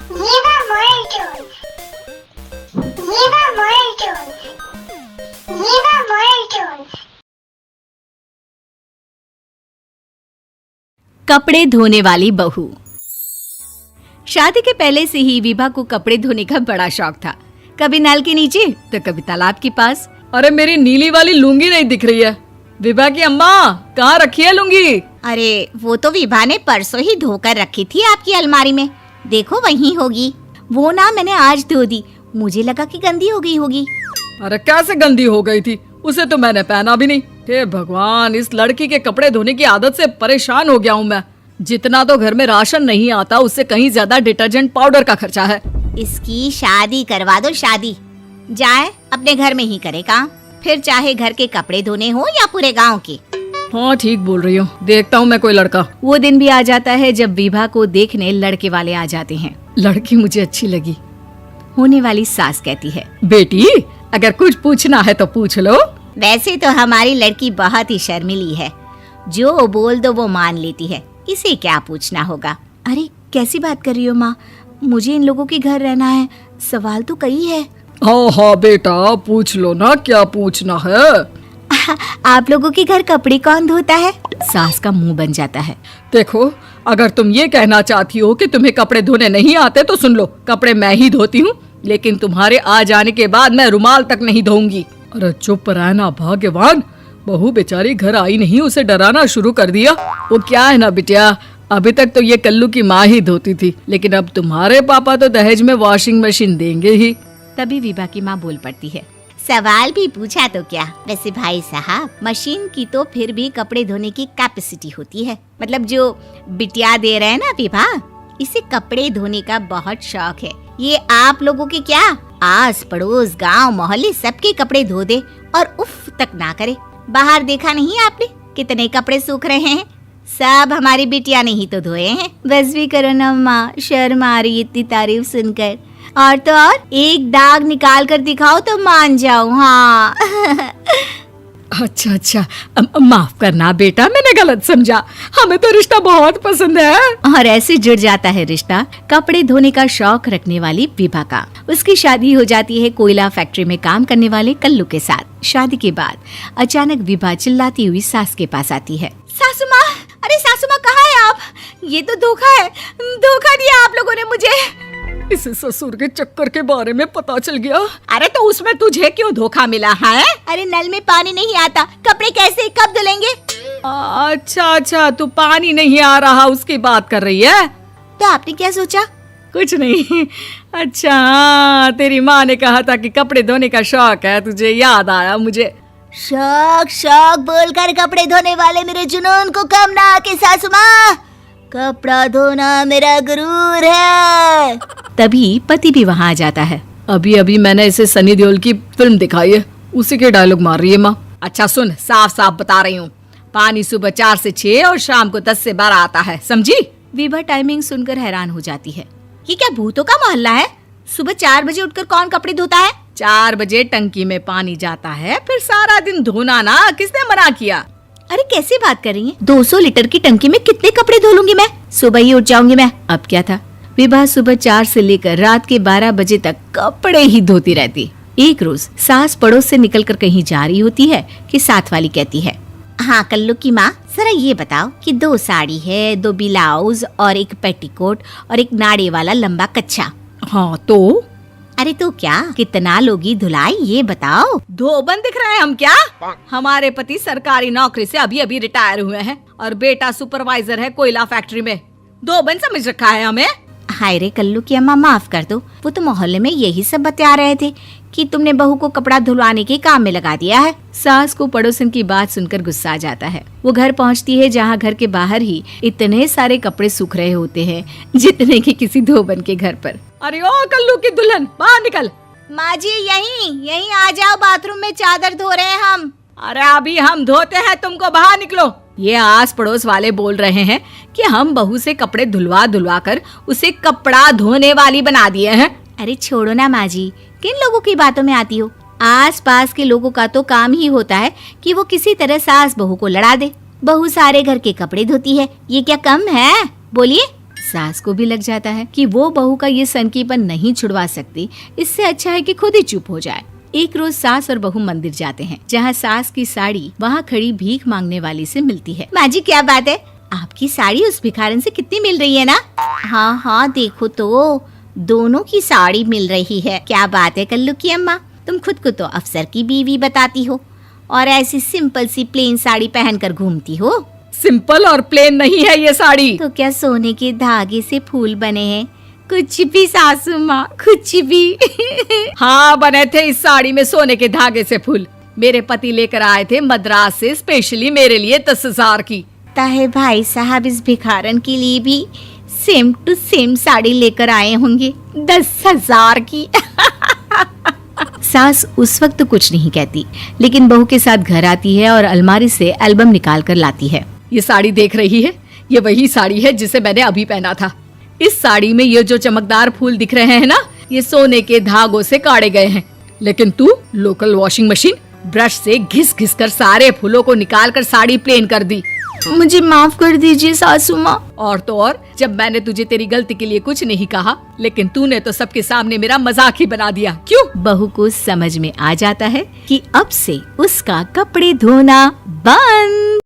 ये वो moral tools, ये वो moral tools, ये वो moral tools। कपड़े धोने वाली बहू। शादी के पहले से ही विभा को कपड़े धोने का बड़ा शौक था। कभी नल के नीचे तो कभी तालाब के पास। अरे मेरी नीली वाली लुंगी नहीं दिख रही है। विभा की अम्मा, कहाँ रखी है लुंगी? अरे वो तो विभा ने परसों ही धोकर रखी थी आपकी अलमारी में, देखो वहीं होगी। वो ना मैंने आज धो दी, मुझे लगा कि गंदी हो गई होगी। अरे कैसे गंदी हो गई थी? उसे तो मैंने पहना भी नहीं। हे भगवान, इस लड़की के कपड़े धोने की आदत से परेशान हो गया हूँ मैं। जितना तो घर में राशन नहीं आता, उससे कहीं ज्यादा डिटर्जेंट पाउडर का खर्चा है। इसकी शादी करवा दो, शादी जाए अपने घर में ही करे काम, फिर चाहे घर के कपड़े धोने हो या पूरे गांव के। हाँ ठीक बोल रही हूँ, देखता हूँ मैं कोई लड़का। वो दिन भी आ जाता है जब विभा को देखने लड़के वाले आ जाते हैं। लड़की मुझे अच्छी लगी। होने वाली सास कहती है, बेटी अगर कुछ पूछना है तो पूछ लो। वैसे तो हमारी लड़की बहुत ही शर्मीली है, जो बोल दो वो मान लेती है, इसे क्या पूछना होगा। अरे कैसी बात कर रही हो माँ, मुझे इन लोगों के घर रहना है, सवाल तो कई है। हाँ हाँ बेटा, पूछ लो ना, क्या पूछना है। आप लोगों के घर कपड़े कौन धोता है? सास का मुंह बन जाता है। देखो, अगर तुम ये कहना चाहती हो कि तुम्हें कपड़े धोने नहीं आते तो सुन लो, कपड़े मैं ही धोती हूँ, लेकिन तुम्हारे आ जाने के बाद मैं रुमाल तक नहीं धोऊंगी। अरे चुप रहना भाग्यवान, बहू बेचारी घर आई नहीं, उसे डराना शुरू कर दिया। वो क्या है ना बिटिया, अभी तक तो ये कल्लू की माँ ही धोती थी, लेकिन अब तुम्हारे पापा तो दहेज में वॉशिंग मशीन देंगे ही। तभी विभा की माँ बोल पड़ती है, सवाल भी पूछा तो क्या। वैसे भाई साहब, मशीन की तो फिर भी कपड़े धोने की कैपेसिटी होती है। मतलब जो बिटिया दे रहे हैं ना विभा, इसे कपड़े धोने का बहुत शौक है। ये आप लोगों के क्या, आस पड़ोस गांव मोहल्ले सबके कपड़े धो दे और उफ तक ना करे। बाहर देखा नहीं आपने कितने कपड़े सूख रहे हैं? सब हमारी बिटिया ने ही तो धोए हैं। बस भी करो ना माँ, शर्म आ रही इतनी तारीफ सुनकर। और तो और एक दाग निकाल कर दिखाओ तो मान जाऊं। हाँ अच्छा अच्छा, माफ करना बेटा, मैंने गलत समझा। हमें तो रिश्ता बहुत पसंद है। और ऐसे जुड़ जाता है रिश्ता कपड़े धोने का शौक रखने वाली विभा का। उसकी शादी हो जाती है कोयला फैक्ट्री में काम करने वाले कल्लू के साथ। शादी के बाद अचानक विभा चिल्लाती हुई सास के पास आती है। सासू माँ, अरे सासू माँ कहाँ है आप? ये तो धोखा है, धोखा दिया आप लोगों ने मुझे। इसे ससुर के चक्कर के बारे में पता चल गया। अरे तो उसमें तुझे क्यों धोखा मिला है? अरे नल में पानी नहीं आता, कपड़े कैसे कब धुलेंगे? अच्छा अच्छा, तू पानी नहीं आ रहा उसकी बात कर रही है? तो आपने क्या सोचा? कुछ नहीं। अच्छा हाँ, तेरी माँ ने कहा था कि कपड़े धोने का शौक है तुझे, याद आया मुझे। शौक शौक बोलकर कपड़े धोने वाले मेरे जुनून को कम ना आके सासू माँ, कपड़ा धोना मेरा गुरूर है। तभी पति भी वहाँ आ जाता है। अभी अभी मैंने इसे सनी देओल की फिल्म दिखाई है, उसी के डायलॉग मार रही है माँ। अच्छा सुन, साफ साफ बता रही हूँ, पानी सुबह 4 से 6 और शाम को 10 से 12 आता है, समझी? विभा टाइमिंग सुनकर हैरान हो जाती है। ये क्या भूतों का मोहल्ला है? सुबह 4 बजे उठकर कौन कपड़े धोता है? 4 बजे टंकी में पानी जाता है, फिर सारा दिन धोना ना, किसने मना किया? अरे कैसी बात कर रही हैं? 200 लीटर की टंकी में कितने कपड़े धो लूंगी मैं? सुबह ही उठ जाऊंगी मैं। अब क्या था, विभा सुबह 4 से लेकर रात के 12 बजे तक कपड़े ही धोती रहती। एक रोज सास पड़ोस से निकलकर कहीं जा रही होती है कि साथ वाली कहती है, हाँ कल्लू की माँ, जरा ये बताओ कि 2 साड़ी है, 2 ब्लाउज और एक पेटीकोट और एक नाड़े वाला लंबा कच्छा। हाँ तो? अरे तो क्या, कितना लोगी धुलाई ये बताओ। धोबन दिख रहे हैं हम क्या? हमारे पति सरकारी नौकरी से अभी अभी रिटायर हुए हैं और बेटा सुपरवाइजर है कोयला फैक्ट्री में। धोबन समझ रखा है हमें? हाय रे कल्लू की अम्मा, माफ कर दो, वो तो मोहल्ले में यही सब बता रहे थे कि तुमने बहू को कपड़ा धुलवाने के काम में लगा दिया है। सास को पड़ोसन की बात सुनकर गुस्सा आ जाता है। वो घर पहुंचती है जहां घर के बाहर ही इतने सारे कपड़े सूख रहे होते हैं जितने कि किसी धोबन के घर पर। अरे ओ कल्लू की दुल्हन, बाहर निकल। माँ जी यहीं आ जाओ, बाथरूम में चादर धो रहे हैं हम। अरे अभी हम धोते हैं, तुमको बाहर निकलो। ये आस पड़ोस वाले बोल रहे हैं कि हम बहू से कपड़े धुलवा धुलवा कर उसे कपड़ा धोने वाली बना दिए हैं। अरे छोड़ो ना माँ जी, किन लोगों की बातों में आती हो? आस पास के लोगों का तो काम ही होता है कि वो किसी तरह सास बहू को लड़ा दे। बहू सारे घर के कपड़े धोती है, ये क्या कम है? बोलिए। सास को भी लग जाता है कि वो बहू का ये सनकीपन नहीं छुड़वा सकती, इससे अच्छा है कि खुद ही चुप हो जाए। एक रोज सास और बहू मंदिर जाते हैं, जहाँ सास की साड़ी वहाँ खड़ी भीख मांगने वाली से मिलती है। माँ जी क्या बात है, आपकी साड़ी उस भिखारन से कितनी मिल रही है ना? हाँ हाँ देखो तो दोनों की साड़ी मिल रही है। क्या बात है कल्लू की अम्मा, तुम खुद को तो अफसर की बीवी बताती हो और ऐसी सिंपल सी प्लेन साड़ी पहनकर घूमती हो। सिंपल और प्लेन नहीं है ये साड़ी। तो क्या सोने के धागे से फूल बने हैं? कुछ भी सासू माँ, कुछ भी। हाँ बने थे इस साड़ी में सोने के धागे से फूल। मेरे पति लेकर आए थे मद्रास से स्पेशली मेरे लिए 10,000 की। ताहे भाई साहब इस भिखारन के लिए भी सेम टू सेम साड़ी लेकर आए होंगे 10,000 की। सास उस वक्त तो कुछ नहीं कहती, लेकिन बहू के साथ घर आती है और अलमारी से एल्बम निकाल कर लाती है। ये साड़ी देख रही है, ये वही साड़ी है जिसे मैंने अभी पहना था। इस साड़ी में ये जो चमकदार फूल दिख रहे हैं ना, ये सोने के धागों से काटे गए हैं। लेकिन तू लोकल वॉशिंग मशीन ब्रश से घिस घिस कर सारे फूलों को निकाल कर साड़ी प्लेन कर दी। मुझे माफ कर दीजिए सासू माँ। और तो और, जब मैंने तुझे तेरी गलती के लिए कुछ नहीं कहा, लेकिन तूने तो सबके सामने मेरा मजाक ही बना दिया। क्यों? बहू को समझ में आ जाता है कि अब से उसका कपड़े धोना बंद।